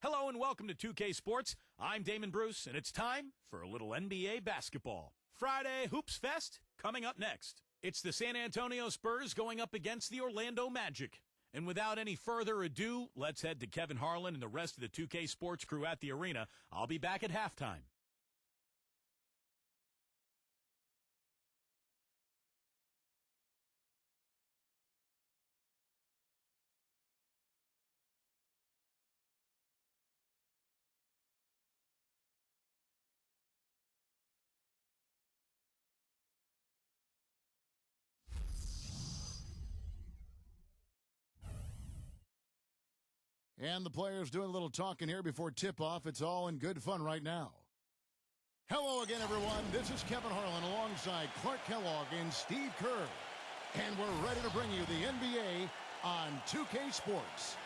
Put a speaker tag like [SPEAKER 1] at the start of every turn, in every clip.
[SPEAKER 1] Hello and welcome to 2K Sports. I'm Damon Bruce, and it's time for a little NBA basketball. Friday Hoops Fest coming up next. It's the San Antonio Spurs going up against the Orlando Magic. And without any further ado, let's head to Kevin Harlan and the rest of the 2K Sports crew at the arena. I'll be back at halftime.
[SPEAKER 2] And the players doing a little talking here before tip-off. It's all in good fun right now. Hello again, everyone. This is Kevin Harlan alongside Clark Kellogg and Steve Kerr. And we're ready to bring you the NBA on 2K Sports.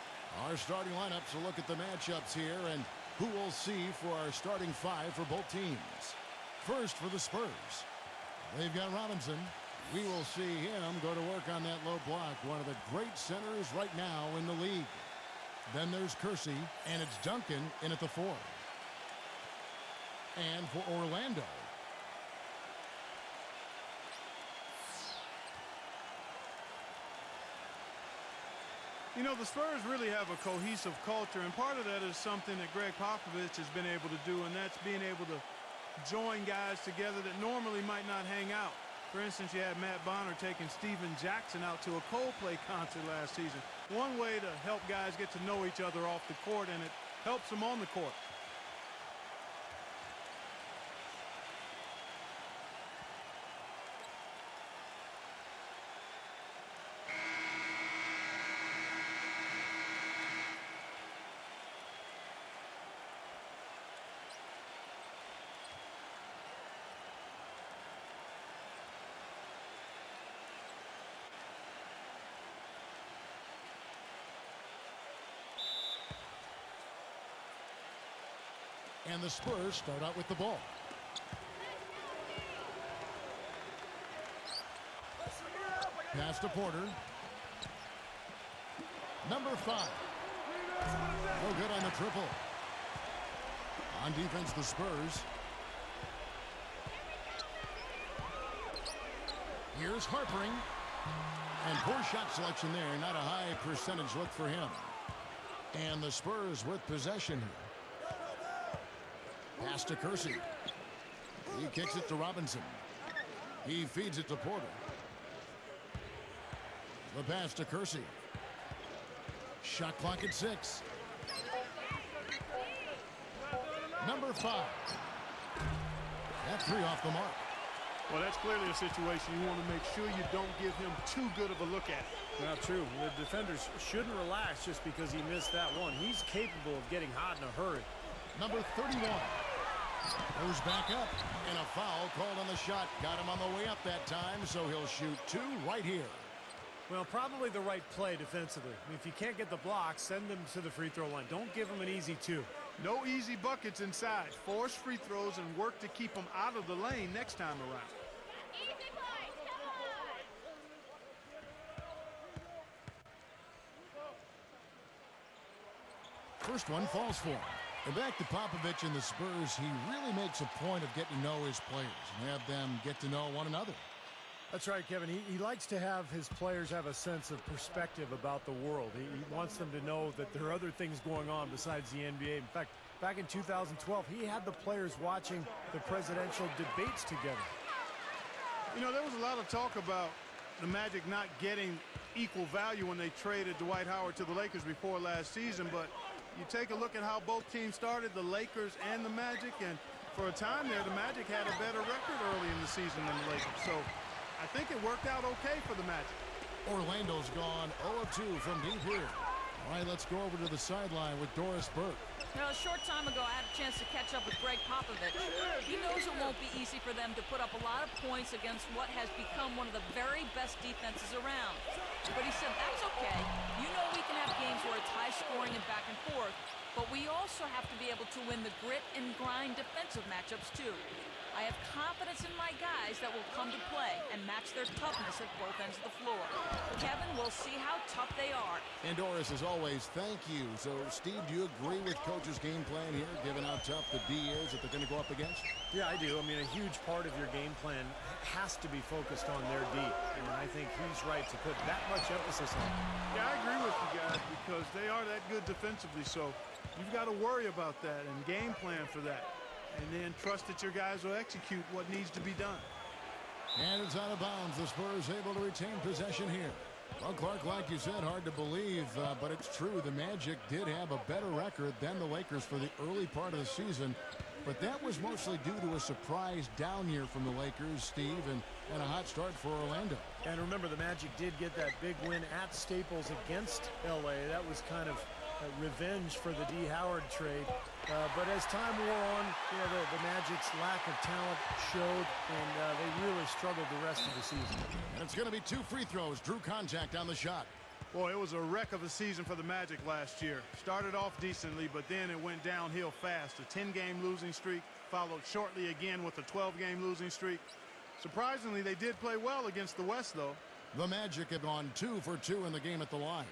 [SPEAKER 2] Our starting lineups will look at the matchups here and who we'll see for our starting five for both teams. First for the Spurs. They've got Robinson. We will see him go to work on that low block. One of the great centers right now in the league. Then there's Kersey, and it's Duncan in at the 4. And for Orlando,
[SPEAKER 3] you know, the Spurs really have a cohesive culture, and part of that is something that Greg Popovich has been able to do, and that's being able to join guys together that normally might not hang out. For instance, you had Matt Bonner taking Steven Jackson out to a Coldplay concert last season. One way to help guys get to know each other off the court, and it helps them on the court.
[SPEAKER 2] and the Spurs start out with the ball. Pass to Porter. Number 5. No good on the triple. On defense, the Spurs. Here's Harpering. And poor shot selection there. Not a high percentage look for him. And the Spurs with possession here. Pass to Kersey. He kicks it to Robinson. He feeds it to Porter. The pass to Kersey. Shot clock at 6. Number 5. That 3 off the mark.
[SPEAKER 3] Well, that's clearly a situation you want to make sure you don't give him too good of a look at.
[SPEAKER 4] Now, true. The defenders shouldn't relax just because he missed that one. He's capable of getting hot in a hurry.
[SPEAKER 2] Number 31. Goes back up. And a foul called on the shot. Got him on the way up that time, so he'll shoot 2 right here.
[SPEAKER 4] Well, probably the right play defensively. If you can't get the block, send them to the free throw line. Don't give them an easy 2.
[SPEAKER 3] No easy buckets inside. Force free throws and work to keep them out of the lane next time around.
[SPEAKER 2] First one falls for him. And back to Popovich and the Spurs, he really makes a point of getting to know his players and have them get to know one another.
[SPEAKER 4] That's right, Kevin. He likes to have his players have a sense of perspective about the world. He wants them to know that there are other things going on besides the NBA. In fact, back in 2012, he had the players watching the presidential debates together.
[SPEAKER 3] You know, there was a lot of talk about the Magic not getting equal value when they traded Dwight Howard to the Lakers before last season, but you take a look at how both teams started, the Lakers and the Magic, and for a time there, the Magic had a better record early in the season than the Lakers. So I think it worked out okay for the Magic.
[SPEAKER 2] Orlando's gone 0-2 from deep here. All right, let's go over to the sideline with Doris Burke.
[SPEAKER 5] You know, a short time ago, I had a chance to catch up with Greg Popovich. He knows it won't be easy for them to put up a lot of points against what has become one of the very best defenses around. But he said, that's okay. You know we can have games where it's high scoring and back and forth, but we also have to be able to win the grit and grind defensive matchups, too. I I have confidence in my guys that will come to play and match their toughness at both ends of the floor. Kevin, we'll see how tough they are.
[SPEAKER 2] And Doris, as always, thank you. So, Steve, do you agree with Coach's game plan here, given how tough the D is that they're going to go up against?
[SPEAKER 4] Yeah, I do. I mean, a huge part of your game plan has to be focused on their D. And I think he's right to put that much emphasis on it.
[SPEAKER 3] Yeah, I agree with you guys because they are that good defensively. So you've got to worry about that and game plan for that. And then trust that your guys will execute what needs to be done.
[SPEAKER 2] And it's out of bounds. The Spurs able to retain possession here. Well, Clark, like you said, hard to believe, but it's true. The Magic did have a better record than the Lakers for the early part of the season. But that was mostly due to a surprise down year from the Lakers, Steve, and a hot start for Orlando.
[SPEAKER 4] And remember, the Magic did get that big win at Staples against L.A. That was kind of revenge for the D. Howard trade. But as time wore on, the Magic's lack of talent showed, and they really struggled the rest of the season.
[SPEAKER 2] And it's going to be 2 free throws. Drew contact on the shot.
[SPEAKER 3] Boy, it was a wreck of a season for the Magic last year. Started off decently, but then it went downhill fast. A 10-game losing streak, followed shortly again with a 12-game losing streak. Surprisingly, they did play well against the West, though.
[SPEAKER 2] The Magic have gone 2 for 2 in the game at the line.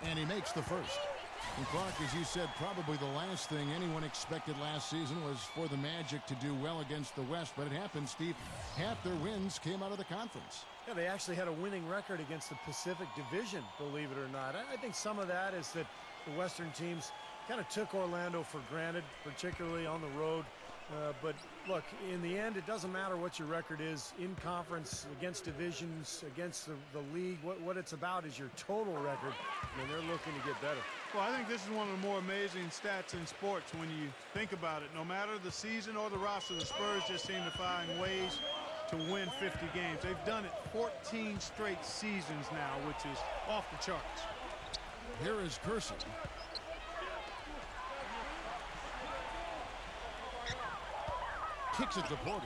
[SPEAKER 2] And he makes the first. And Clark, as you said, probably the last thing anyone expected last season was for the Magic to do well against the West. But it happened, Steve. Half their wins came out of the conference.
[SPEAKER 4] Yeah, they actually had a winning record against the Pacific Division, believe it or not. I think some of that is that the Western teams kind of took Orlando for granted, particularly on the road. But look, in the end, it doesn't matter what your record is in conference, against divisions, against the league. What it's about is your total record, and they're looking to get better.
[SPEAKER 3] Well, I think this is one of the more amazing stats in sports when you think about it. No matter the season or the roster, the Spurs just seem to find ways to win 50 games. They've done it 14 straight seasons now, which is off the charts.
[SPEAKER 2] Here is Kersey. Kicks it to Porter.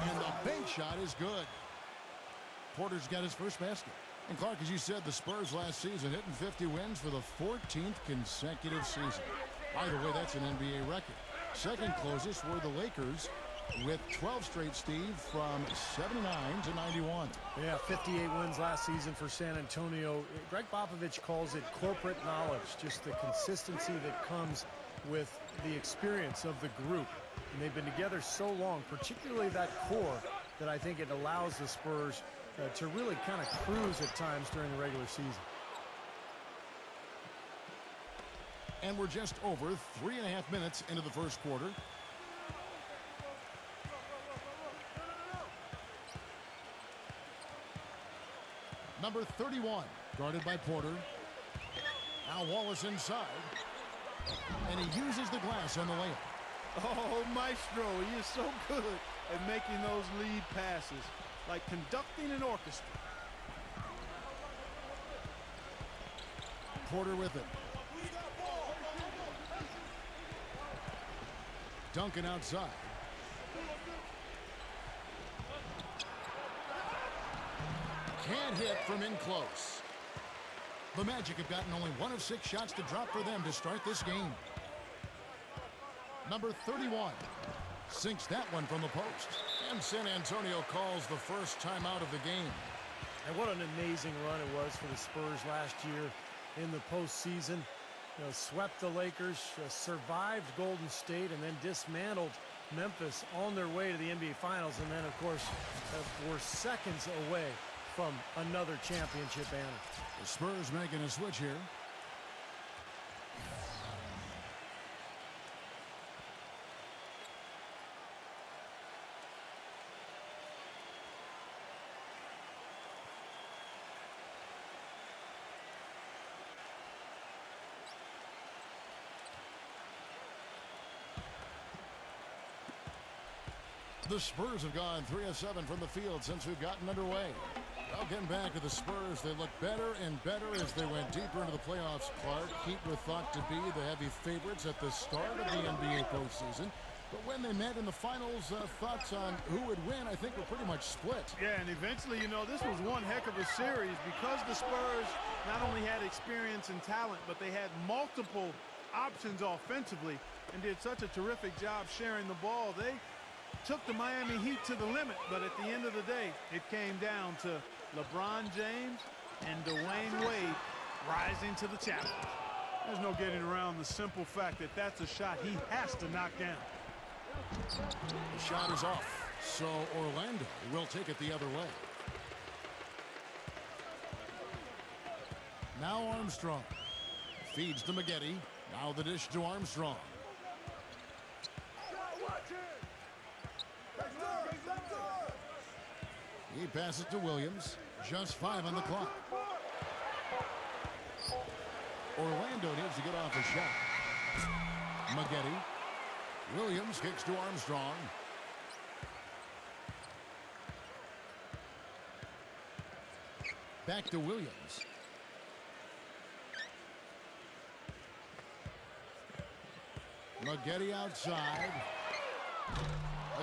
[SPEAKER 2] And the bank shot is good. Porter's got his first basket. And Clark, as you said, the Spurs last season hitting 50 wins for the 14th consecutive season. By the way, that's an NBA record. Second closest were the Lakers with 12 straight, Steve, from 79 to 91.
[SPEAKER 4] Yeah, 58 wins last season for San Antonio. Greg Popovich calls it corporate knowledge, just the consistency that comes with the experience of the group. And they've been together so long, particularly that core, that I think it allows the Spurs to really kind of cruise at times during the regular season.
[SPEAKER 2] And we're just over 3.5 minutes into the first quarter. Number 31, guarded by Porter. Now Wallace inside. And he uses the glass on the layup.
[SPEAKER 3] Oh, Maestro, he is so good at making those lead passes, like conducting an orchestra.
[SPEAKER 2] Porter with it. Duncan outside. Can't hit from in close. The Magic have gotten only 1 of 6 shots to drop for them to start this game. Number 31 sinks that one from the post. And San Antonio calls the first timeout of the game.
[SPEAKER 4] And what an amazing run it was for the Spurs last year in the postseason. Swept the Lakers, survived Golden State, and then dismantled Memphis on their way to the NBA Finals. And then, of course, were seconds away from another championship banner.
[SPEAKER 2] The Spurs making a switch here. The Spurs have gone 3 of 7 from the field since we've gotten underway. Well, getting back to the Spurs, they look better and better as they went deeper into the playoffs, Clark. Heat were thought to be the heavy favorites at the start of the NBA postseason. But when they met in the finals, thoughts on who would win, I think, were pretty much split.
[SPEAKER 3] Yeah, and eventually, you know, this was one heck of a series because the Spurs not only had experience and talent, but they had multiple options offensively and did such a terrific job sharing the ball. They took the Miami Heat to the limit, but at the end of the day, it came down to LeBron James and Dwayne Wade rising to the challenge. There's no getting around the simple fact that that's a shot he has to knock down.
[SPEAKER 2] The shot is off, so Orlando will take it the other way. Now Armstrong feeds to Maggette. Now the dish to Armstrong. He passes to Williams. Just 5 on the clock. Orlando needs to get off a shot. Maggette. Williams kicks to Armstrong. Back to Williams. Maggette outside.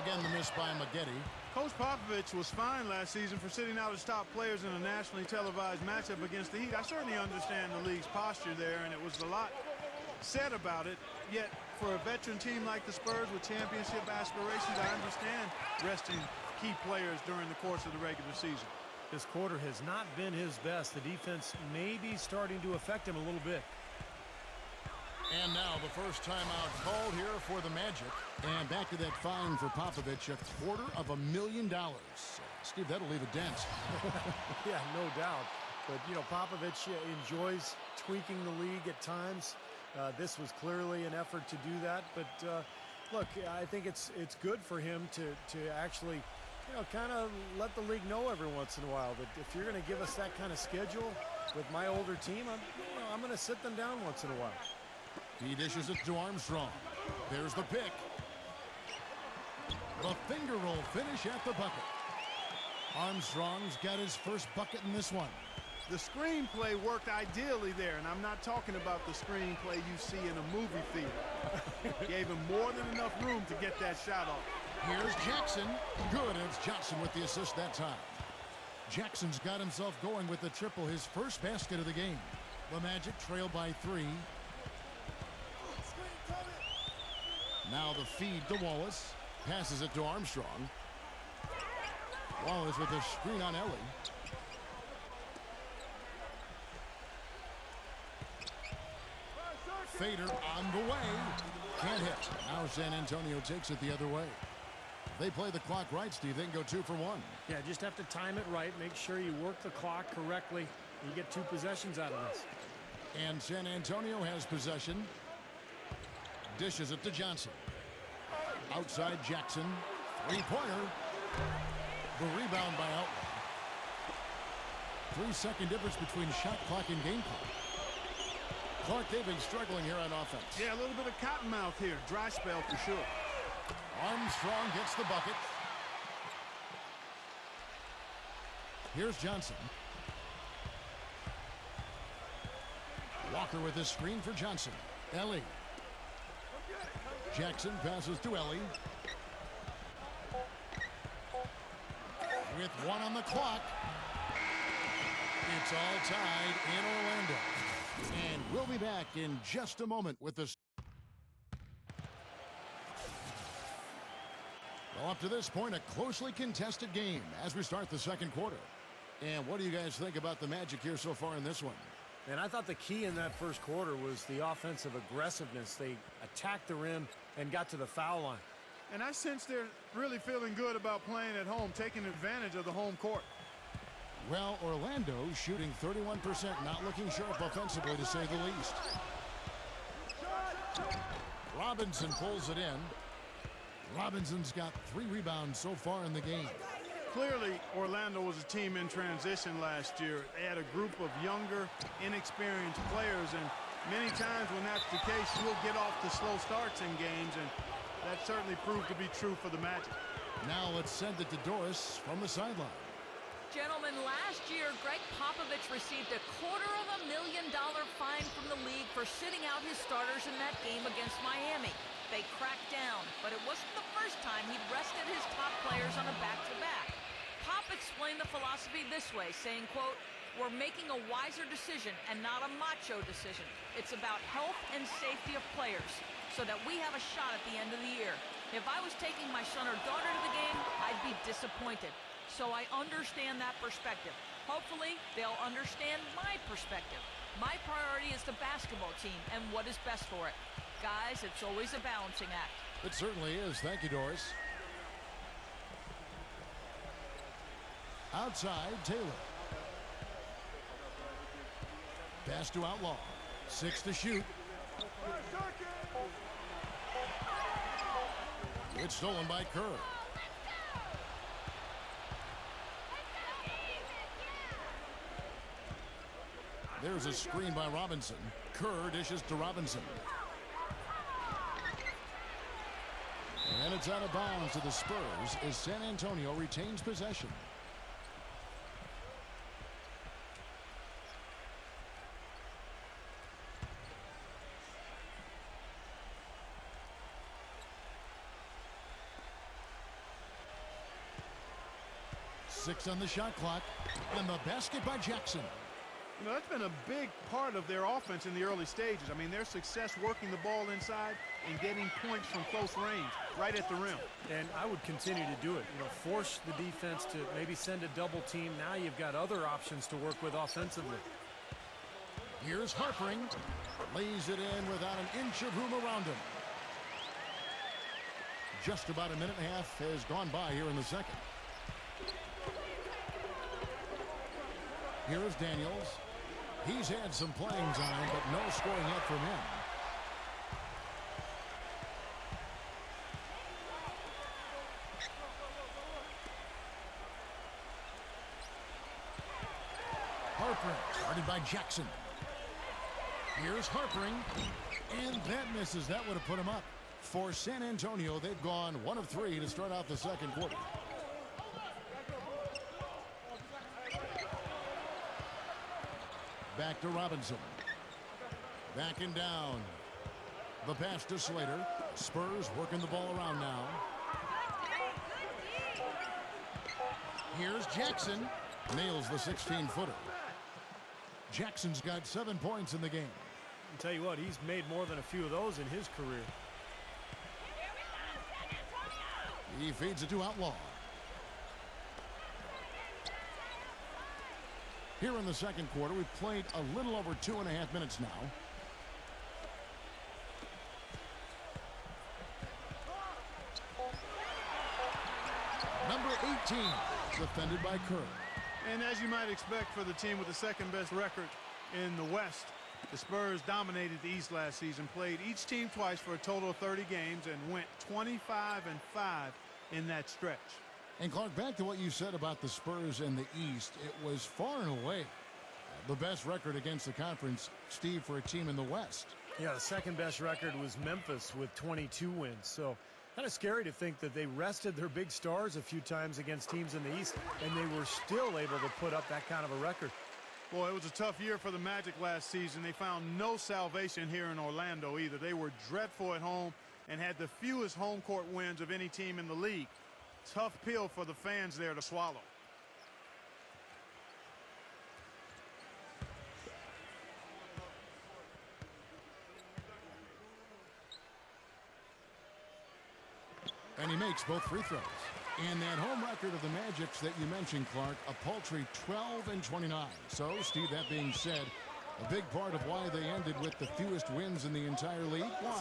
[SPEAKER 2] Again, the miss by Maggette.
[SPEAKER 3] Coach Popovich was fined last season for sitting out his top players in a nationally televised matchup against the Heat. I certainly understand the league's posture there, and it was a lot said about it. Yet, for a veteran team like the Spurs with championship aspirations, I understand resting key players during the course of the regular season.
[SPEAKER 4] This quarter has not been his best. The defense may be starting to affect him a little bit.
[SPEAKER 2] And now the first timeout called here for the Magic. And back to that fine for Popovich, $250,000. Steve, that'll leave a dent.
[SPEAKER 4] Yeah, no doubt. But, you know, Popovich enjoys tweaking the league at times. This was clearly an effort to do that. But, look, I think it's good for him to actually, you know, kind of let the league know every once in a while that if you're going to give us that kind of schedule with my older team, I'm going to sit them down once in a while.
[SPEAKER 2] He dishes it to Armstrong. There's the pick. The finger roll finish at the bucket. Armstrong's got his first bucket in this one.
[SPEAKER 3] The screenplay worked ideally there, and I'm not talking about the screenplay you see in a movie theater. Gave him more than enough room to get that shot off.
[SPEAKER 2] Here's Jackson. Good, and it's Johnson with the assist that time. Jackson's got himself going with the triple, his first basket of the game. The Magic trail by 3. Now the feed to Wallace. Passes it to Armstrong. Wallace with a screen on Ellie. Fader on the way. Can't hit. Now San Antonio takes it the other way. They play the clock right, Steve. They can go 2 for 1.
[SPEAKER 4] Yeah, just have to time it right. Make sure you work the clock correctly. You get 2 possessions out of this.
[SPEAKER 2] And San Antonio has possession. Dishes it to Johnson. Outside Jackson. 3-pointer. The rebound by Outland. 3-second difference between shot clock and game clock. Clark, they've been struggling here on offense.
[SPEAKER 3] Yeah, a little bit of cottonmouth here. Dry spell for sure.
[SPEAKER 2] Armstrong gets the bucket. Here's Johnson. Walker with his screen for Johnson. Ellie. Jackson passes to Ellie. With 1 on the clock. It's all tied in Orlando. And we'll be back in just a moment with this. Well, up to this point, a closely contested game as we start the second quarter. And what do you guys think about the Magic here so far in this one?
[SPEAKER 4] And I thought the key in that first quarter was the offensive aggressiveness. They attacked the rim and got to the foul line.
[SPEAKER 3] And I sense they're really feeling good about playing at home, taking advantage of the home court.
[SPEAKER 2] Well, Orlando shooting 31%, not looking sharp offensively, to say the least. Robinson pulls it in. Robinson's got 3 rebounds so far in the game.
[SPEAKER 3] Clearly, Orlando was a team in transition last year. They had a group of younger, inexperienced players, and many times when that's the case, you'll get off to slow starts in games, and that certainly proved to be true for the Magic.
[SPEAKER 2] Now let's send it to Doris from the sideline.
[SPEAKER 5] Gentlemen, last year, Greg Popovich received a $250,000 fine from the league for sitting out his starters in that game against Miami. They cracked down, but it wasn't the first time he'd rested his top players on a back-to-back. Pop explained the philosophy this way, saying, quote, "We're making a wiser decision and not a macho decision. It's about health and safety of players so that we have a shot at the end of the year. If I was taking my son or daughter to the game, I'd be disappointed. So I understand that perspective. Hopefully, they'll understand my perspective. My priority is the basketball team and what is best for it. Guys, it's always a balancing act."
[SPEAKER 2] It certainly is. Thank you, Doris. Outside, Taylor. Pass to Outlaw. 6 to shoot. It's stolen by Kerr. There's a screen by Robinson. Kerr dishes to Robinson. And it's out of bounds to the Spurs as San Antonio retains possession. Six on the shot clock, and the basket by Jackson.
[SPEAKER 3] You know, that's been a big part of their offense in the early stages. I mean, their success working the ball inside and getting points from close range, right at the rim.
[SPEAKER 4] And I would continue to do it. You know, force the defense to maybe send a double team. Now you've got other options to work with offensively.
[SPEAKER 2] Here's Harpering. Lays it in without an inch of room around him. Just about a minute and a half has gone by here in the second. Here is Daniels. He's had some playing time, but no scoring yet from him. Harpering, guarded by Jackson. Here's Harpering, and that misses. That would have put him up. For San Antonio, they've gone 1 of 3 to start out the second quarter. Back to Robinson. Backing down. The pass to Slater. Spurs working the ball around now. Here's Jackson. Nails the 16-footer. Jackson's got 7 points in the game.
[SPEAKER 4] I'll tell you what, he's made more than a few of those in his career.
[SPEAKER 2] He feeds it to Outlaw. Here in the second quarter, we've played a little over 2.5 minutes now. Number 18, defended by Kerr.
[SPEAKER 3] And as you might expect for the team with the second best record in the West, the Spurs dominated the East last season, played each team twice for a total of 30 games, and went 25-5 in that stretch.
[SPEAKER 2] And Clark, back to what you said about the Spurs in the East, it was far and away the best record against the conference, Steve, for a team in the West.
[SPEAKER 4] Yeah, the second best record was Memphis with 22 wins. So kind of scary to think that they rested their big stars a few times against teams in the East, and they were still able to put up that kind of a record.
[SPEAKER 3] Boy, it was a tough year for the Magic last season. They found no salvation here in Orlando either. They were dreadful at home and had the fewest home court wins of any team in the league. Tough pill for the fans there to swallow.
[SPEAKER 2] And he makes both free throws. And that home record of the Magic's that you mentioned, Clark, a paltry 12-29. So, Steve, that being said, a big part of why they ended with the fewest wins in the entire league. Why?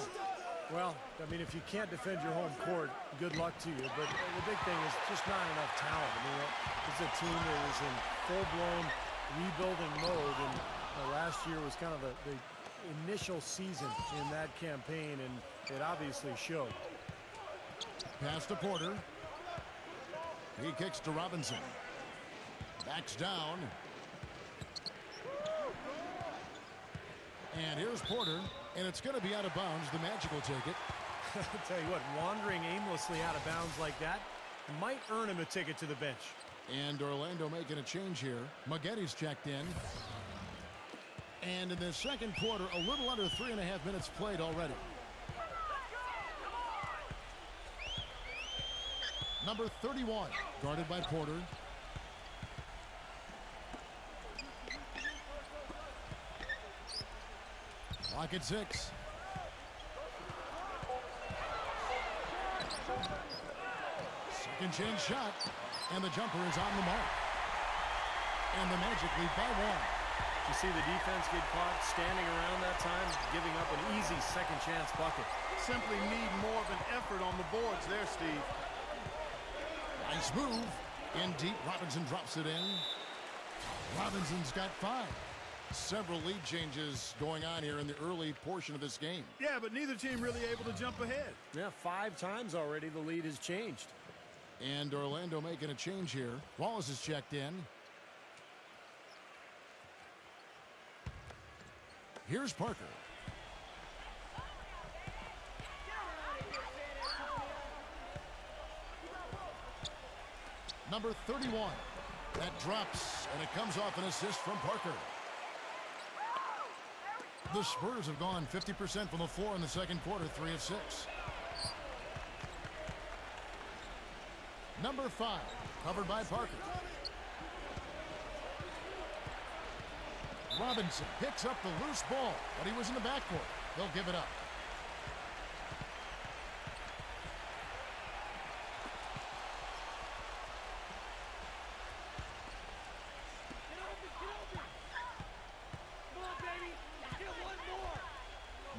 [SPEAKER 4] Well, I mean, if you can't defend your home court, good luck to you. But the big thing is just not enough talent. I mean, it's a team that is in full-blown rebuilding mode, and last year was kind of the initial season in that campaign, and it obviously showed.
[SPEAKER 2] Pass to Porter. He kicks to Robinson. Backs down. And here's Porter, and it's going to be out of bounds. The Magic will take it.
[SPEAKER 4] I'll tell you what, wandering aimlessly out of bounds like that might earn him a ticket to the bench.
[SPEAKER 2] And Orlando making a change here. Maggetti's checked in. And in the second quarter, a little under 3.5 minutes played already. Number 31, guarded by Porter. Clock at 6. Second chance shot, and the jumper is on the mark. And the Magic lead by 1.
[SPEAKER 4] You see the defense get caught standing around that time, giving up an easy second chance bucket.
[SPEAKER 3] Simply need more of an effort on the boards there, Steve.
[SPEAKER 2] Nice move. In deep, Robinson drops it in. Robinson's got 5. Several lead changes going on here in the early portion of this game.
[SPEAKER 3] Yeah, but neither team really able to jump ahead.
[SPEAKER 4] Yeah, 5 times already the lead has changed.
[SPEAKER 2] And Orlando making a change here. Wallace is checked in. Here's Parker. Number 31. That drops, and it comes off an assist from Parker. The Spurs have gone 50% from the floor in the second quarter, 3 of 6. Number 5, covered by Parker. Robinson picks up the loose ball, but he was in the backcourt. They'll give it up.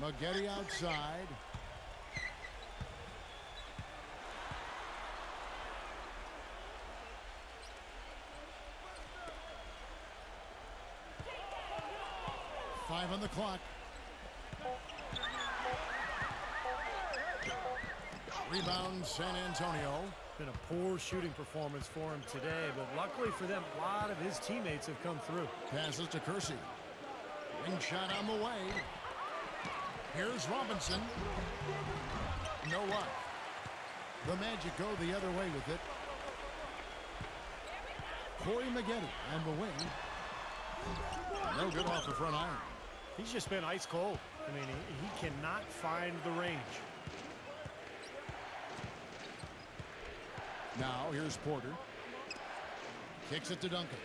[SPEAKER 2] Maggette outside. Five on the clock. Rebound, San Antonio.
[SPEAKER 4] Been a poor shooting performance for him today, but luckily for them, a lot of his teammates have come through.
[SPEAKER 2] Passes to Kersey. Ring shot on the way. Here's Robinson. No luck. The Magic go the other way with it. Corey Maggette on the wing. No good off the front iron.
[SPEAKER 4] He's just been ice cold. I mean, he cannot find the range.
[SPEAKER 2] Now, here's Porter. Kicks it to Duncan.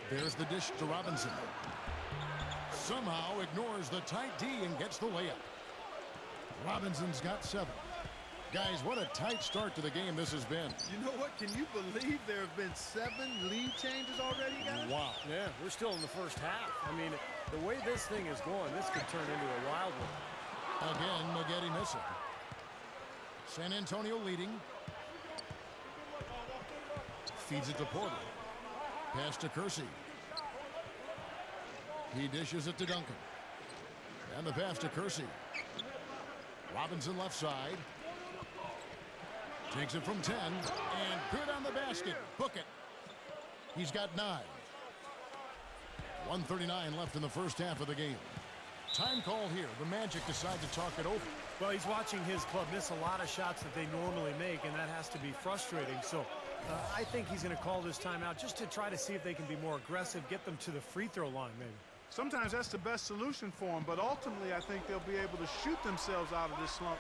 [SPEAKER 2] There's the dish to Robinson. Somehow ignores the tight D and gets the layup. Robinson's got 7. Guys, what a tight start to the game this has been.
[SPEAKER 3] You know what? Can you believe there have been 7 lead changes already, guys?
[SPEAKER 2] Wow.
[SPEAKER 4] Yeah, we're still in the first half. I mean, the way this thing is going, this could turn into a wild one.
[SPEAKER 2] Again, Maggette missing. San Antonio leading. Feeds it to Porter. Pass to Kersey. He dishes it to Duncan. And the pass to Kersey. Robinson left side. Takes it from 10. And good on the basket. Book it. He's got 9. 1:39 left in the first half of the game. Time call here. The Magic decide to talk it over.
[SPEAKER 4] Well, he's watching his club miss a lot of shots that they normally make, and that has to be frustrating. So I think he's going to call this timeout just to try to see if they can be more aggressive, get them to the free throw line maybe.
[SPEAKER 3] Sometimes that's the best solution for them, but ultimately I think they'll be able to shoot themselves out of this slump.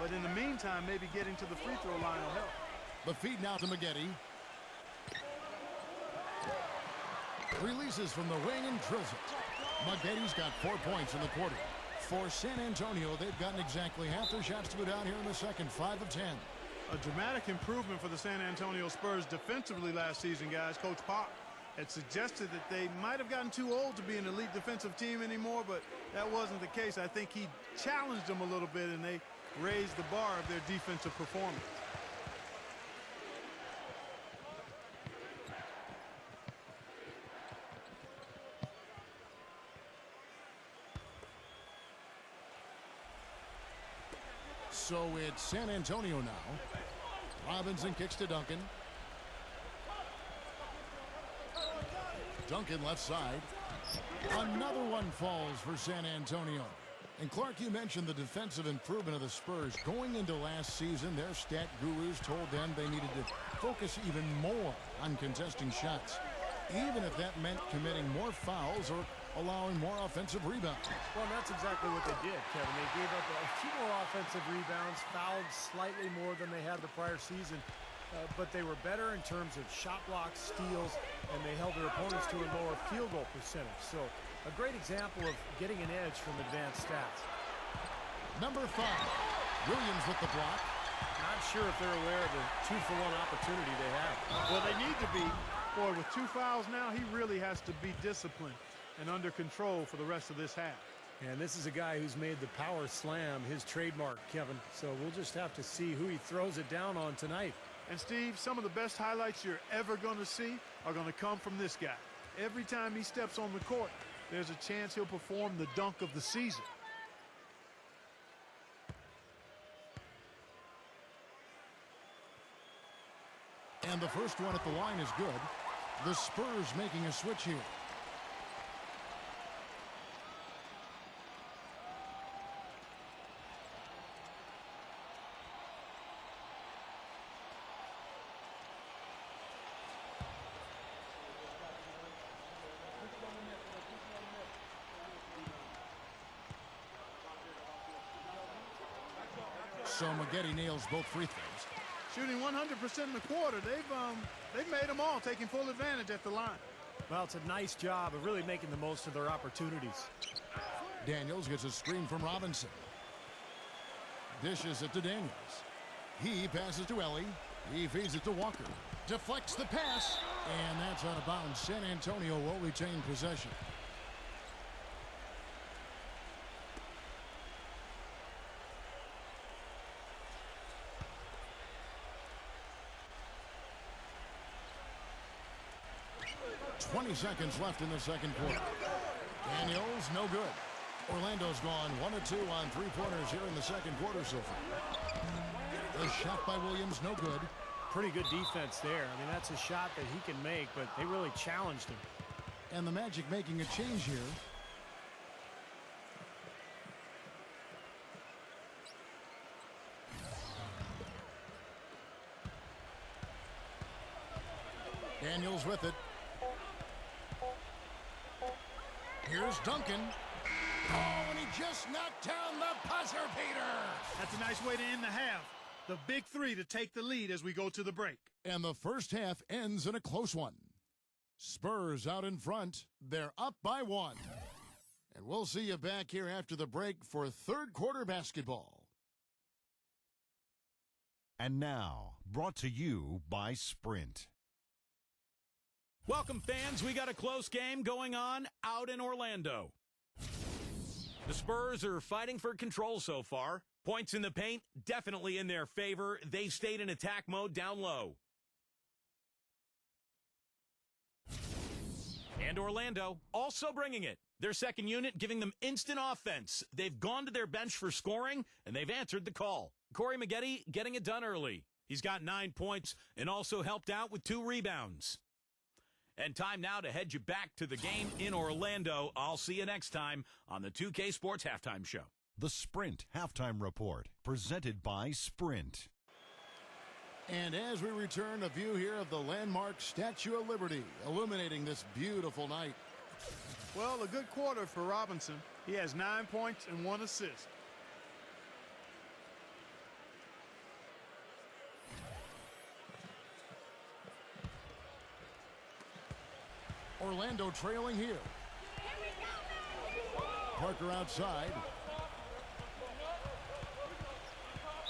[SPEAKER 3] But in the meantime, maybe getting to the free throw line will help.
[SPEAKER 2] The feed now to Maggette. Releases from the wing and drills it. Maggette's got 4 points in the quarter. For San Antonio, they've gotten exactly half their shots to go down here in the second, 5 of 10.
[SPEAKER 3] A dramatic improvement for the San Antonio Spurs defensively last season, guys. Coach Pop had suggested that they might have gotten too old to be an elite defensive team anymore, but that wasn't the case. I think he challenged them a little bit, and they raised the bar of their defensive performance.
[SPEAKER 2] So it's San Antonio now. Robinson kicks to Duncan. Duncan left side. Another one falls for San Antonio. And Clark, you mentioned the defensive improvement of the Spurs. Going into last season, their stat gurus told them they needed to focus even more on contesting shots, even if that meant committing more fouls or allowing more offensive rebounds.
[SPEAKER 4] Well, and that's exactly what they did, Kevin. They gave up a few more offensive rebounds, fouled slightly more than they had the prior season, but they were better in terms of shot blocks, steals, and they held their opponents to a lower field goal percentage. So a great example of getting an edge from advanced stats.
[SPEAKER 2] Number 5, Williams with the block.
[SPEAKER 4] Not sure if they're aware of the 2-for-1 opportunity they have.
[SPEAKER 3] Well, they need to be. Boy, with 2 fouls now, he really has to be disciplined and under control for the rest of this half.
[SPEAKER 4] And this is a guy who's made the power slam his trademark, Kevin. So we'll just have to see who he throws it down on tonight.
[SPEAKER 3] And Steve, some of the best highlights you're ever going to see are going to come from this guy. Every time he steps on the court, there's a chance he'll perform the dunk of the season.
[SPEAKER 2] And the first one at the line is good. The Spurs making a switch here. So Maggette nails both free throws.
[SPEAKER 3] Shooting 100% in the quarter. They've made them all, taking full advantage at the line.
[SPEAKER 4] Well, it's a nice job of really making the most of their opportunities.
[SPEAKER 2] Daniels gets a screen from Robinson. Dishes it to Daniels. He passes to Ellie. He feeds it to Walker. Deflects the pass. And that's out of bounds. San Antonio will retain possession. .20 seconds left in the second quarter. Daniels, no good. Orlando's gone 1 of 2 on three-pointers here in the second quarter so far. The shot by Williams, no good.
[SPEAKER 4] Pretty good defense there. I mean, that's a shot that he can make, but they really challenged him.
[SPEAKER 2] And the Magic making a change here. Daniels with it. Here's Duncan. Oh, and he just knocked down the buzzer beater.
[SPEAKER 3] That's a nice way to end the half. The big three to take the lead as we go to the break.
[SPEAKER 2] And the first half ends in a close one. Spurs out in front. They're up by 1. And we'll see you back here after the break for third quarter basketball.
[SPEAKER 6] And now, brought to you by Sprint.
[SPEAKER 1] Welcome, fans. We got a close game going on out in Orlando. The Spurs are fighting for control so far. Points in the paint definitely in their favor. They stayed in attack mode down low. And Orlando also bringing it. Their second unit giving them instant offense. They've gone to their bench for scoring, and they've answered the call. Corey Maggette getting it done early. He's got 9 points and also helped out with 2 rebounds. And time now to head you back to the game in Orlando. I'll see you next time on the 2K Sports Halftime Show.
[SPEAKER 6] The Sprint Halftime Report, presented by Sprint.
[SPEAKER 2] And as we return, a view here of the landmark Statue of Liberty, illuminating this beautiful night.
[SPEAKER 3] Well, a good quarter for Robinson. He has 9 points and 1 assist.
[SPEAKER 2] Orlando trailing here. Parker outside.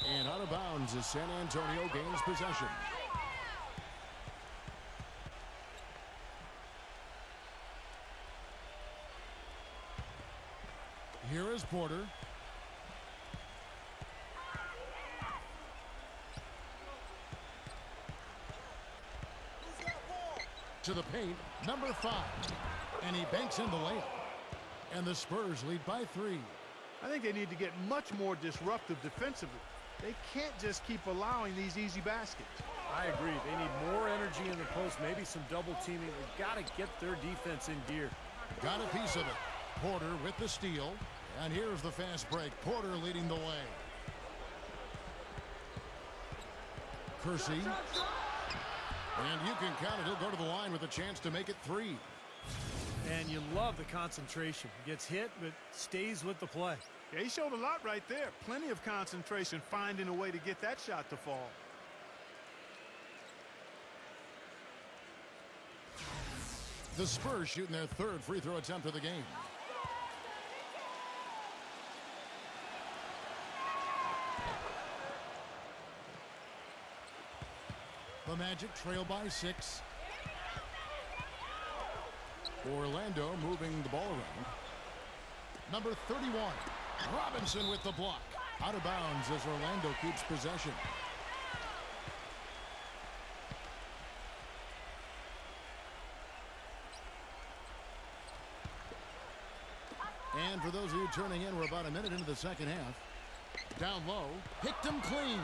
[SPEAKER 2] And out of bounds as San Antonio gains possession. Here is Porter. To the paint, number 5. And he banks in the layup. And the Spurs lead by 3.
[SPEAKER 3] I think they need to get much more disruptive defensively. They can't just keep allowing these easy baskets.
[SPEAKER 4] I agree. They need more energy in the post, maybe some double teaming. They've got to get their defense in gear.
[SPEAKER 2] Got a piece of it. Porter with the steal. And here's the fast break. Porter leading the way. Kersey. And you can count it. He'll go to the line with a chance to make it 3.
[SPEAKER 4] And you love the concentration. Gets hit, but stays with the play.
[SPEAKER 3] Yeah, he showed a lot right there. Plenty of concentration, finding a way to get that shot to fall.
[SPEAKER 2] The Spurs shooting their third free throw attempt of the game. The Magic trail by 6. Orlando moving the ball around. Number 31, Robinson with the block. Out of bounds as Orlando keeps possession. And for those of you turning in, we're about a minute into the second half. Down low, picked him clean.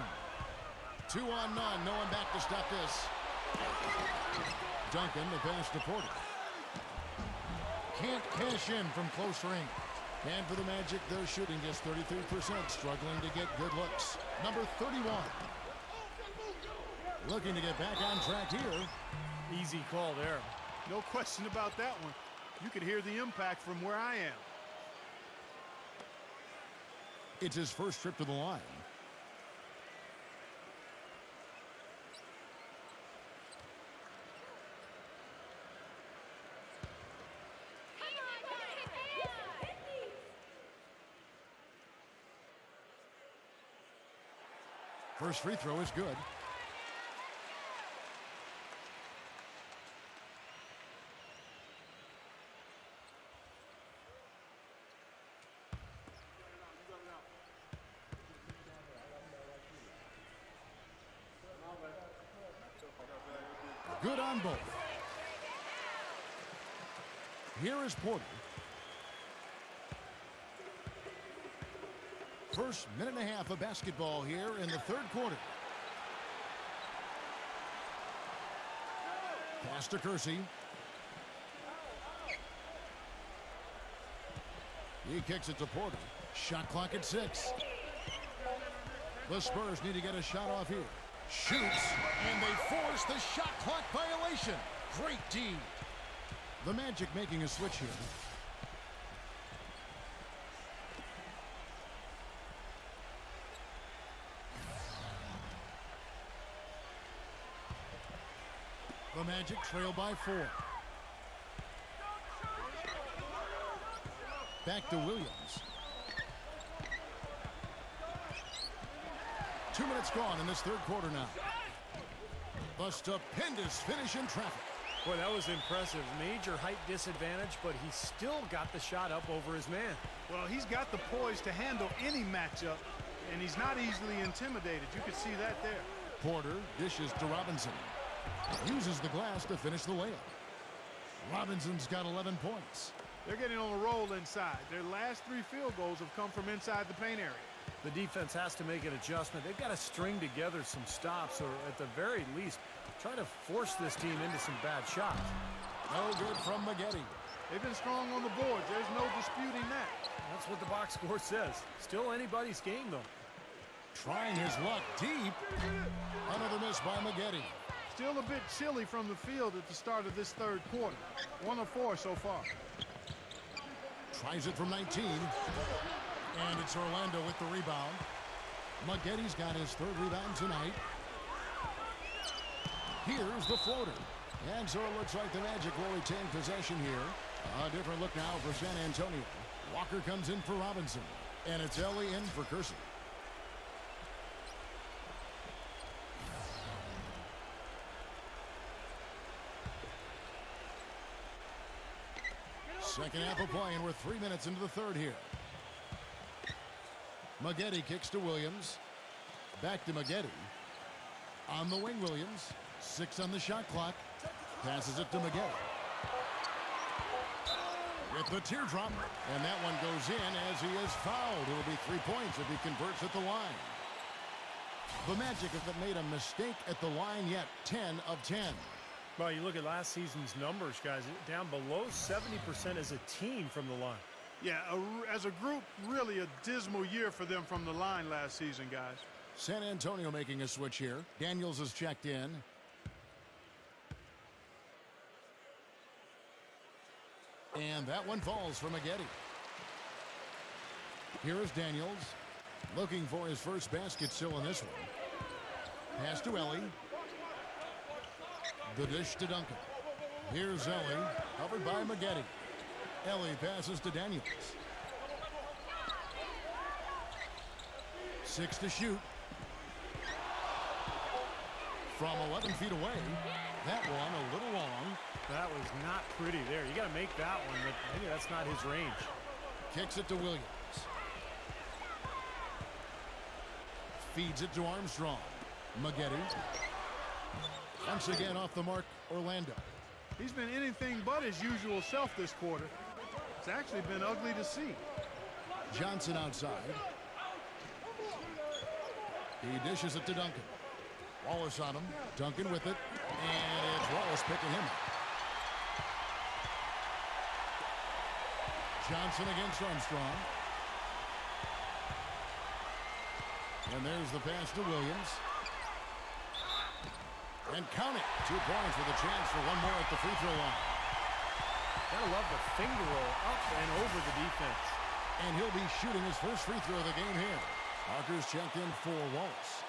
[SPEAKER 2] 2 on none, no one back to stop this. Duncan, the pass to Porter. Can't cash in from close range. And for the Magic, they're shooting just 33%, struggling to get good looks. Number 31. Looking to get back on track here.
[SPEAKER 4] Easy call there.
[SPEAKER 3] No question about that one. You could hear the impact from where I am.
[SPEAKER 2] It's his first trip to the line. First free throw is good. Good on both. Here is Porter. First minute and a half of basketball here in the third quarter. Pass to Kersey. He kicks it to Porter. Shot clock at 6. The Spurs need to get a shot off here. Shoots, and they force the shot clock violation. Great D. The Magic making a switch here. The Magic trail by 4. Back to Williams. 2 minutes gone in this third quarter now. A stupendous finish in traffic.
[SPEAKER 4] Boy, that was impressive. Major height disadvantage, but he still got the shot up over his man.
[SPEAKER 3] Well, he's got the poise to handle any matchup, and he's not easily intimidated. You can see that there.
[SPEAKER 2] Porter dishes to Robinson. Uses the glass to finish the layup. Robinson's got 11 points.
[SPEAKER 3] They're getting on a roll inside. Their last 3 field goals have come from inside the paint area.
[SPEAKER 4] The defense has to make an adjustment. They've got to string together some stops, or at the very least, try to force this team into some bad shots.
[SPEAKER 2] No good from Maggette.
[SPEAKER 3] They've been strong on the boards. There's no disputing that.
[SPEAKER 4] That's what the box score says. Still anybody's game, though.
[SPEAKER 2] Trying his luck deep. Another miss by Maggette.
[SPEAKER 3] Still a bit chilly from the field at the start of this third quarter. 1 of 4 so far.
[SPEAKER 2] Tries it from 19. And it's Orlando with the rebound. Maggette's got his 3rd rebound tonight. Here's the floater. And so it looks like the Magic will retain possession here. A different look now for San Antonio. Walker comes in for Robinson. And it's Ellie in for Kersey. Second half of play, and we're 3 minutes into the third here. Maggette kicks to Williams. Back to Maggette. On the wing, Williams. 6 on the shot clock. Passes it to Maggette. With the teardrop. And that one goes in as he is fouled. It'll be 3 points if he converts at the line. The Magic haven't made a mistake at the line yet. 10 of 10.
[SPEAKER 4] Well, you look at last season's numbers, guys. Down below 70% as a team from the line.
[SPEAKER 3] Yeah, as a group, really a dismal year for them from the line last season, guys.
[SPEAKER 2] San Antonio making a switch here. Daniels is checked in. And that one falls for Maggette. Here is Daniels, looking for his first basket still in this one. Pass to Ellie. The dish to Duncan. Here's Ellie, covered by Maggette. Ellie passes to Daniels. 6 to shoot. From 11 feet away. That one a little long.
[SPEAKER 4] That was not pretty there. You got to make that one, but maybe that's not his range.
[SPEAKER 2] Kicks it to Williams. Feeds it to Armstrong. Maggette. Once again off the mark, Orlando.
[SPEAKER 3] He's been anything but his usual self this quarter. It's actually been ugly to see.
[SPEAKER 2] Johnson outside. He dishes it to Duncan. Wallace on him. Duncan with it. And it's Wallace picking him up. Johnson against Armstrong. And there's the pass to Williams. And count it. 2 points with a chance for one more at the free throw line.
[SPEAKER 4] Gotta love the finger roll up and over the defense.
[SPEAKER 2] And he'll be shooting his first free throw of the game here. Parker's checked in for Wallace.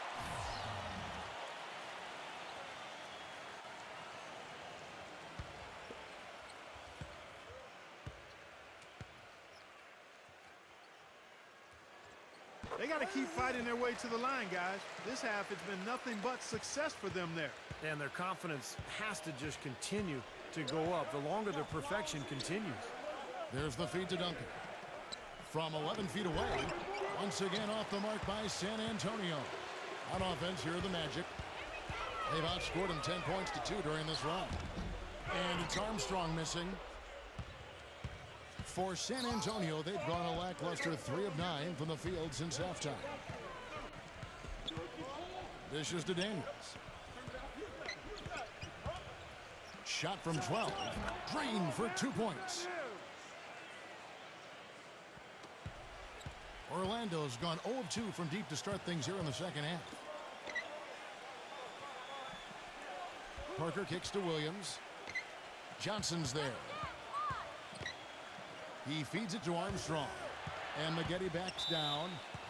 [SPEAKER 3] They got to keep fighting their way to the line, guys. This half, it's been nothing but success for them there.
[SPEAKER 4] And their confidence has to just continue to go up the longer the perfection continues.
[SPEAKER 2] There's the feed to Duncan. From 11 feet away, once again off the mark by San Antonio. On offense, here are the Magic. They've outscored them 10 points to 2 during this run. And it's Armstrong missing. For San Antonio, they've gone a lackluster 3 of 9 from the field since halftime. Dishes to Daniels. Shot from 12. Drained for 2 points. Orlando's gone 0 of 2 from deep to start things here in the second half. Parker kicks to Williams. Johnson's there. He feeds it to Armstrong. And Maggette backs down.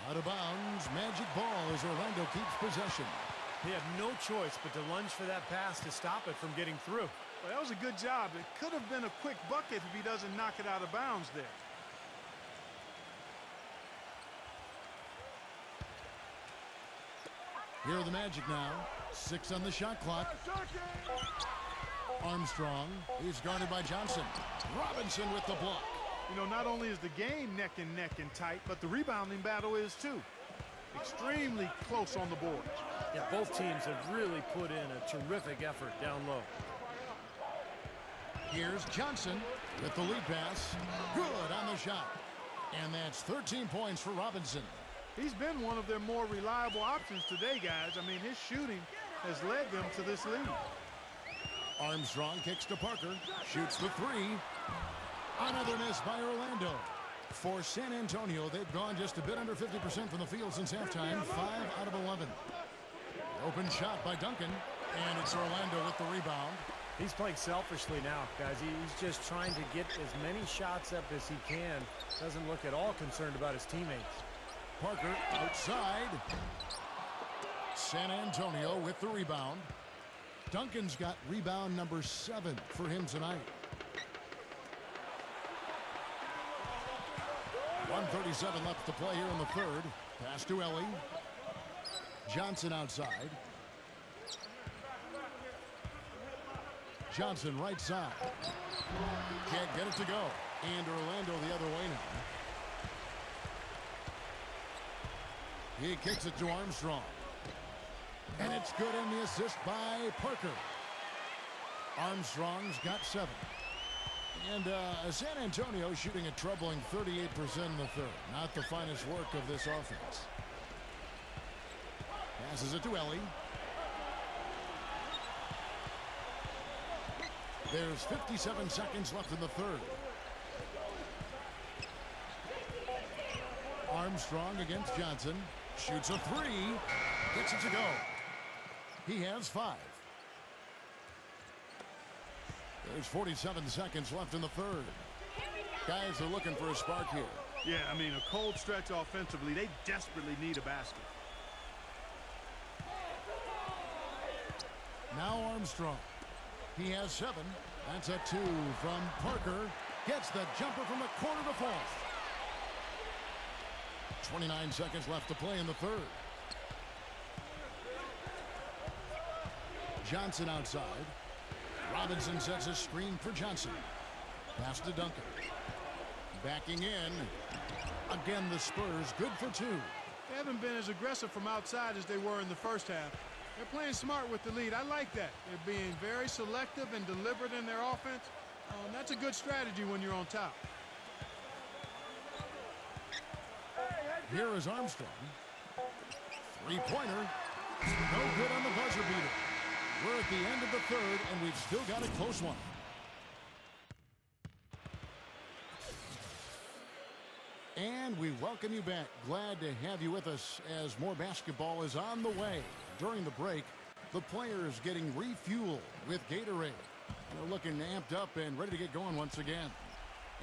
[SPEAKER 2] Out of bounds. Magic ball as Orlando keeps possession.
[SPEAKER 4] He had no choice but to lunge for that pass to stop it from getting through.
[SPEAKER 3] Well, that was a good job. It could have been a quick bucket if he doesn't knock it out of bounds there.
[SPEAKER 2] Here are the Magic now. 6 on the shot clock. Armstrong is guarded by Johnson. Robinson with the block.
[SPEAKER 3] You know, not only is the game neck and tight, but the rebounding battle is too. Extremely close on the boards.
[SPEAKER 4] Yeah, both teams have really put in a terrific effort down low.
[SPEAKER 2] Here's Johnson with the lead pass. Good on the shot. And that's 13 points for Robinson.
[SPEAKER 3] He's been one of their more reliable options today, guys. I mean, his shooting has led them to this lead.
[SPEAKER 2] Armstrong kicks to Parker. Shoots the 3. Another miss by Orlando. For San Antonio, they've gone just a bit under 50% from the field since halftime. 5 out of 11. Open shot by Duncan. And it's Orlando with the rebound.
[SPEAKER 4] He's playing selfishly now, guys. He's just trying to get as many shots up as he can. Doesn't look at all concerned about his teammates.
[SPEAKER 2] Parker outside. San Antonio with the rebound. Duncan's got rebound number 7 for him tonight. 1:37 left to play here in the third. Pass to Ellie. Johnson outside. Johnson right side. Can't get it to go. And Orlando the other way now. He kicks it to Armstrong. And it's good in the assist by Parker. Armstrong's got 7. And San Antonio shooting a troubling 38% in the third. Not the finest work of this offense. Passes it to Ellie. There's 57 seconds left in the third. Armstrong against Johnson. Shoots a 3. Gets it to go. He has 5. There's 47 seconds left in the third. Guys are looking for a spark here.
[SPEAKER 3] Yeah, I mean, a cold stretch offensively. They desperately need a basket.
[SPEAKER 2] Now Armstrong. He has 7. That's a 2 from Parker. Gets the jumper from the corner to fall. 29 seconds left to play in the third. Johnson outside. Robinson sets a screen for Johnson. Pass to Duncan. Backing in. Again, the Spurs good for 2.
[SPEAKER 3] They haven't been as aggressive from outside as they were in the first half. They're playing smart with the lead. I like that. They're being very selective and deliberate in their offense. That's a good strategy when you're on top.
[SPEAKER 2] Here is Armstrong. Three-pointer. No good on the buzzer beater. We're at the end of the third, and we've still got a close one. And we welcome you back. Glad to have you with us as more basketball is on the way. During the break, the players getting refueled with Gatorade. They're looking amped up and ready to get going once again.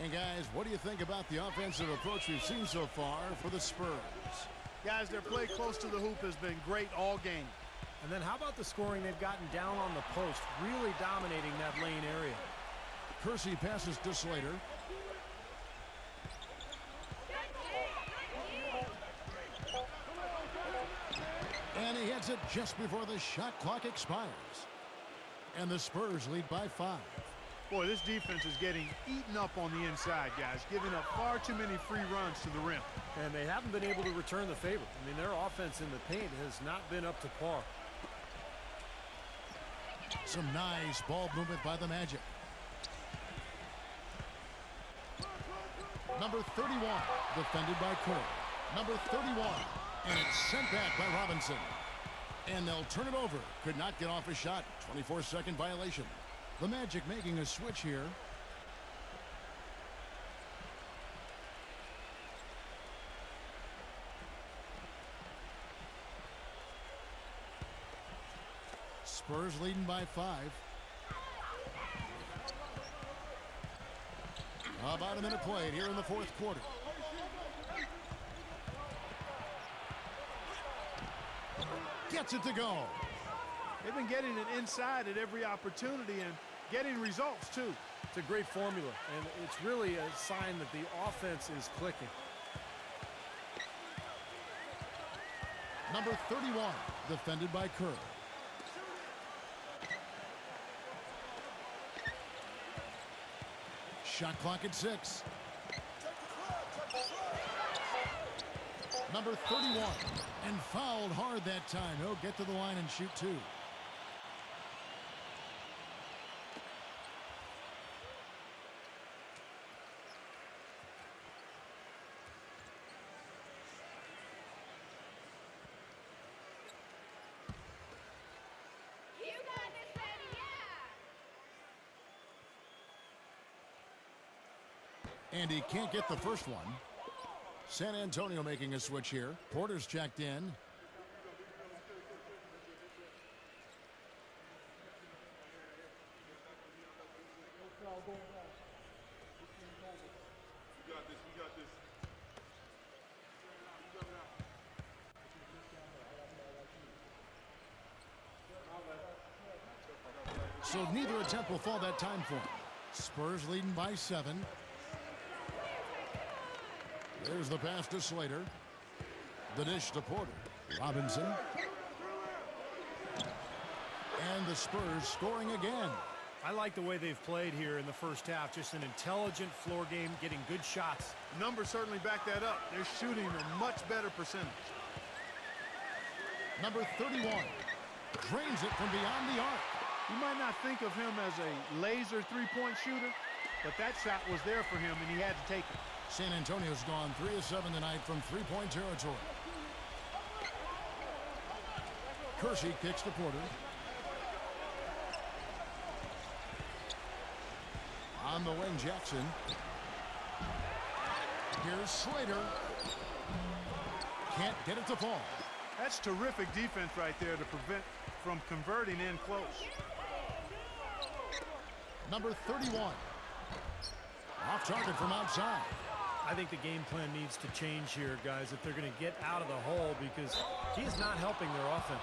[SPEAKER 2] And guys, what do you think about the offensive approach we've seen so far for the Spurs?
[SPEAKER 3] Guys, their play close to the hoop has been great all game.
[SPEAKER 4] And then how about the scoring they've gotten down on the post, really dominating that lane area.
[SPEAKER 2] Kersey passes to Slater. And he hits it just before the shot clock expires. And the Spurs lead by 5.
[SPEAKER 3] Boy, this defense is getting eaten up on the inside, guys, giving up far too many free runs to the rim.
[SPEAKER 4] And they haven't been able to return the favor. I mean, their offense in the paint has not been up to par.
[SPEAKER 2] Some nice ball movement by the Magic. Number 31, defended by Kerr. Number 31, and it's sent back by Robinson. And they'll turn it over. Could not get off a shot. 24-second violation. The Magic making a switch here. Spurs leading by 5. About a minute played here in the fourth quarter. Gets it to go.
[SPEAKER 3] They've been getting it inside at every opportunity and getting results, too.
[SPEAKER 4] It's a great formula, and it's really a sign that the offense is clicking.
[SPEAKER 2] Number 31, defended by Kerr. Shot clock at 6. Number 31, and fouled hard that time. He'll get to the line and shoot 2. And he can't get the first one. San Antonio making a switch here. Porter's checked in. So neither attempt will fall that time for him. Spurs leading by 7. There's the pass to Slater. The dish to Porter. Robinson. And the Spurs scoring again.
[SPEAKER 4] I like the way they've played here in the first half. Just an intelligent floor game, getting good shots.
[SPEAKER 3] Numbers certainly back that up. They're shooting a much better percentage.
[SPEAKER 2] Number 31 drains it from beyond the arc.
[SPEAKER 3] You might not think of him as a laser three-point shooter, but that shot was there for him, and he had to take it.
[SPEAKER 2] San Antonio's gone 3 of 7 tonight from three-point territory. Kersey kicks to Porter. On the wing, Jackson. Here's Slater. Can't get it to fall.
[SPEAKER 3] That's terrific defense right there to prevent from converting in close.
[SPEAKER 2] Number 31. Off target from outside.
[SPEAKER 4] I think the game plan needs to change here, guys, if they're going to get out of the hole, because he's not helping their offense.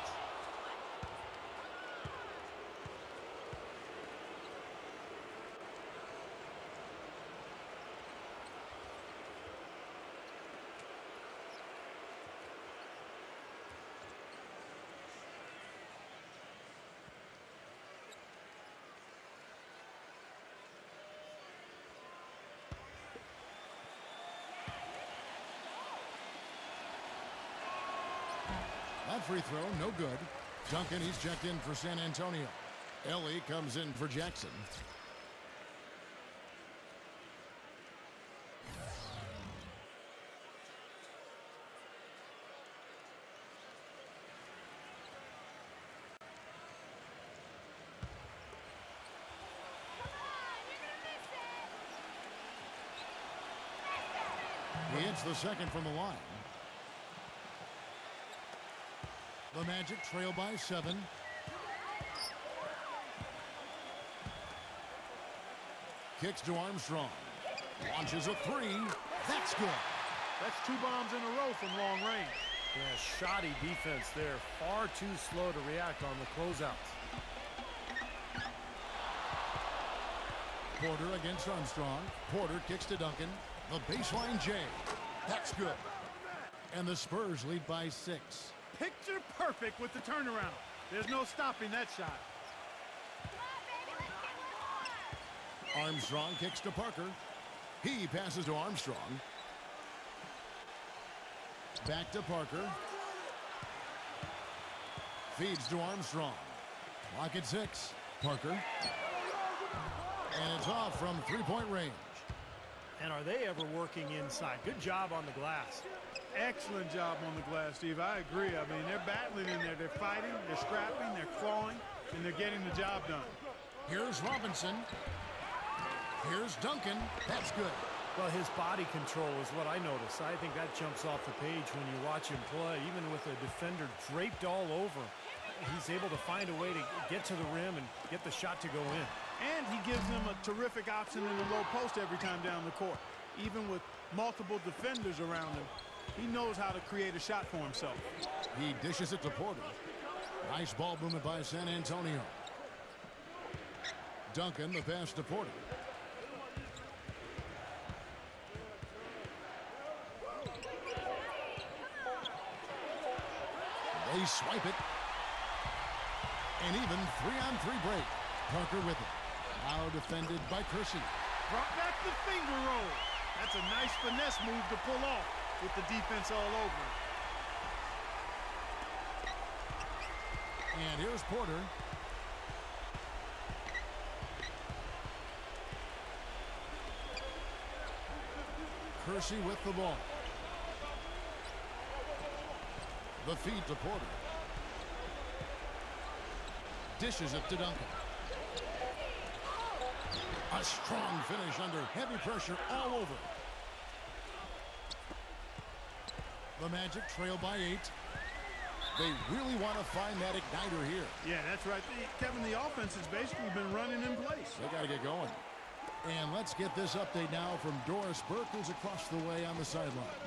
[SPEAKER 2] That free throw, no good. Duncan, he's checked in for San Antonio. Ellie comes in for Jackson. He hits the second from the line. The Magic trail by 7. Kicks to Armstrong. Launches a 3. That's good.
[SPEAKER 3] That's 2 bombs in a row from long range.
[SPEAKER 4] Yeah, shoddy defense there. Far too slow to react on the closeouts.
[SPEAKER 2] Porter against Armstrong. Porter kicks to Duncan. The baseline J. That's good. And the Spurs lead by 6.
[SPEAKER 3] Picture perfect with the turnaround. There's no stopping that shot.
[SPEAKER 2] Armstrong kicks to Parker. He passes to Armstrong. Back to Parker. Feeds to Armstrong. Clock at 6. Parker. And it's off from three-point range.
[SPEAKER 4] And are they ever working inside? Good job on the glass.
[SPEAKER 3] Excellent job on the glass, Steve. I agree. I mean, they're battling in there. They're fighting, they're scrapping, they're clawing, and they're getting the job done.
[SPEAKER 2] Here's Robinson. Here's Duncan. That's good.
[SPEAKER 4] Well, his body control is what I notice. I think that jumps off the page when you watch him play. Even with a defender draped all over, he's able to find a way to get to the rim and get the shot to go in.
[SPEAKER 3] And he gives them a terrific option in the low post every time down the court. Even with multiple defenders around him, he knows how to create a shot for himself.
[SPEAKER 2] He dishes it to Porter. Nice ball movement by San Antonio. Duncan, the pass to Porter. They swipe it. And even 3-on-3 break. Parker with it. Now defended by Kersey.
[SPEAKER 3] Brought back the finger roll. That's a nice finesse move to pull off with the defense all over him.
[SPEAKER 2] And here's Porter. Kersey with the ball. The feed to Porter. Dishes it to Duncan. A strong finish under heavy pressure all over. The Magic trail by 8. They really want to find that igniter here.
[SPEAKER 3] Yeah, that's right. Kevin, the offense has basically been running in place.
[SPEAKER 2] They got to get going. And let's get this update now from Doris Burke, who's across the way on the sideline.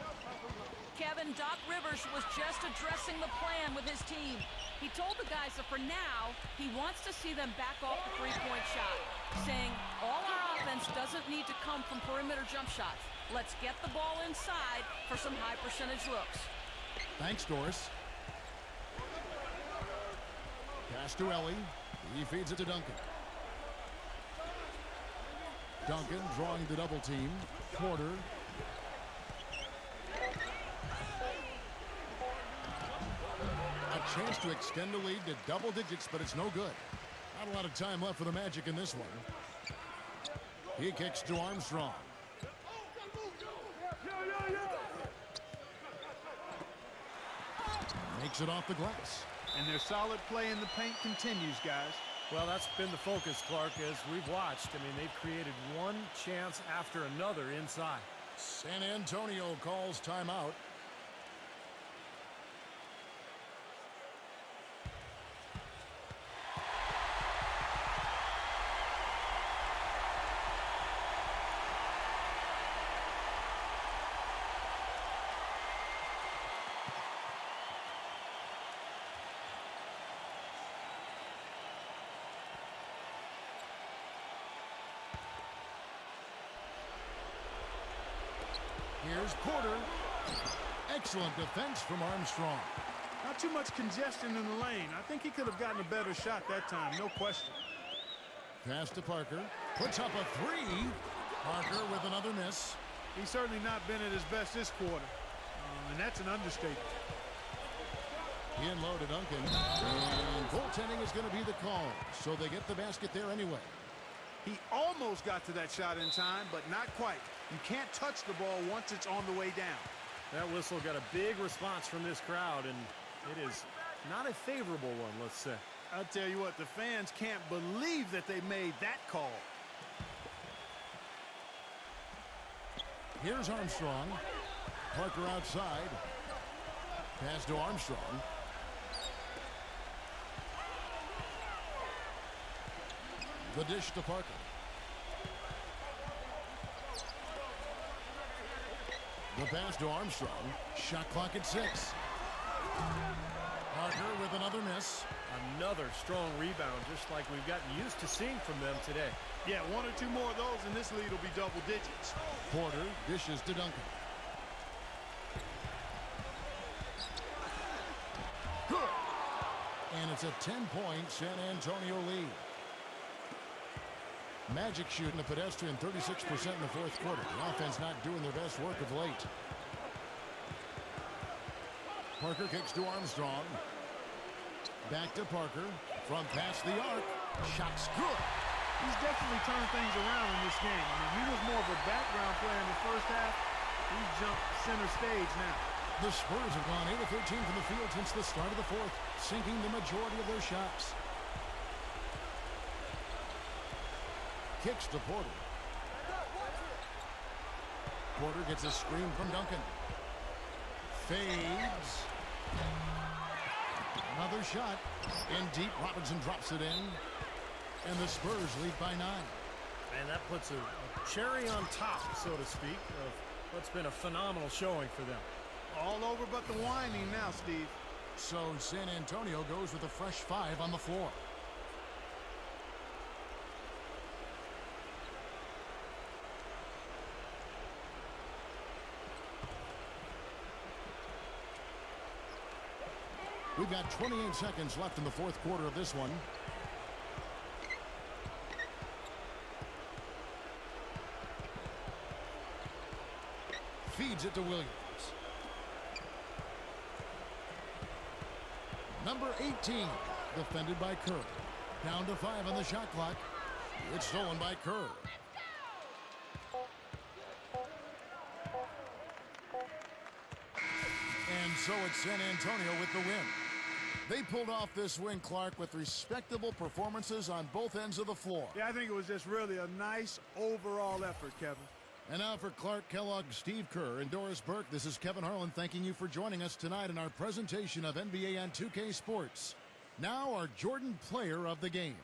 [SPEAKER 5] Kevin, Doc Rivers was just addressing the plan with his team. He told the guys that for now, he wants to see them back off the three-point shot, saying all our offense doesn't need to come from perimeter jump shots. Let's get the ball inside for some high percentage looks.
[SPEAKER 2] Thanks, Doris. Pass to Ellie. He feeds it to Duncan. Duncan drawing the double team. Porter. A chance to extend the lead to double digits, but it's no good. Not a lot of time left for the Magic in this one. He kicks to Armstrong. Makes it off the glass.
[SPEAKER 3] And their solid play in the paint continues, guys.
[SPEAKER 4] Well, that's been the focus, Clark, as we've watched. I mean, they've created one chance after another inside.
[SPEAKER 2] San Antonio calls timeout. Here's Porter. Excellent defense from Armstrong.
[SPEAKER 3] Not too much congestion in the lane. I think he could have gotten a better shot that time, no question.
[SPEAKER 2] Pass to Parker. Puts up a three. Parker with another miss.
[SPEAKER 3] He's certainly not been at his best this quarter. And that's an understatement.
[SPEAKER 2] In low to Duncan. And goaltending is going to be the call. So they get the basket there anyway.
[SPEAKER 3] He almost got to that shot in time, but not quite. You can't touch the ball once it's on the way down.
[SPEAKER 4] That whistle got a big response from this crowd, and it is not a favorable one, let's say.
[SPEAKER 3] I'll tell you what, the fans can't believe that they made that call.
[SPEAKER 2] Here's Armstrong. Parker outside. Pass to Armstrong. The dish to Parker. The pass to Armstrong. Shot clock at 6. Parker with another miss.
[SPEAKER 4] Another strong rebound, just like we've gotten used to seeing from them today.
[SPEAKER 3] Yeah, one or two more of those, and this lead will be double digits.
[SPEAKER 2] Porter dishes to Duncan. Good. And it's a 10-point San Antonio lead. Magic shooting a pedestrian 36% in the fourth quarter. The offense not doing their best work of late. Parker kicks to Armstrong. Back to Parker. From past the arc. Shot's good.
[SPEAKER 3] He's definitely turned things around in this game. I mean, he was more of a background player in the first half. He's jumped center stage now.
[SPEAKER 2] The Spurs have gone 8 of 13 from the field since the start of the fourth, sinking the majority of their shots. Kicks to Porter. Porter gets a screen from Duncan. Fades. Another shot. In deep, Robinson drops it in. And the Spurs lead by 9.
[SPEAKER 4] And that puts a cherry on top, so to speak, of what's been a phenomenal showing for them.
[SPEAKER 3] All over but the whining now, Steve.
[SPEAKER 2] So San Antonio goes with a fresh 5 on the floor. We've got 28 seconds left in the fourth quarter of this one. Feeds it to Williams. Number 18, defended by Kerr. Down to 5 on the shot clock. It's stolen by Kerr. And so it's San Antonio with the win. They pulled off this win, Clark, with respectable performances on both ends of the floor.
[SPEAKER 3] Yeah, I think it was just really a nice overall effort, Kevin.
[SPEAKER 2] And now for Clark Kellogg, Steve Kerr, and Doris Burke, this is Kevin Harlan thanking you for joining us tonight in our presentation of NBA on 2K Sports. Now our Jordan Player of the Game.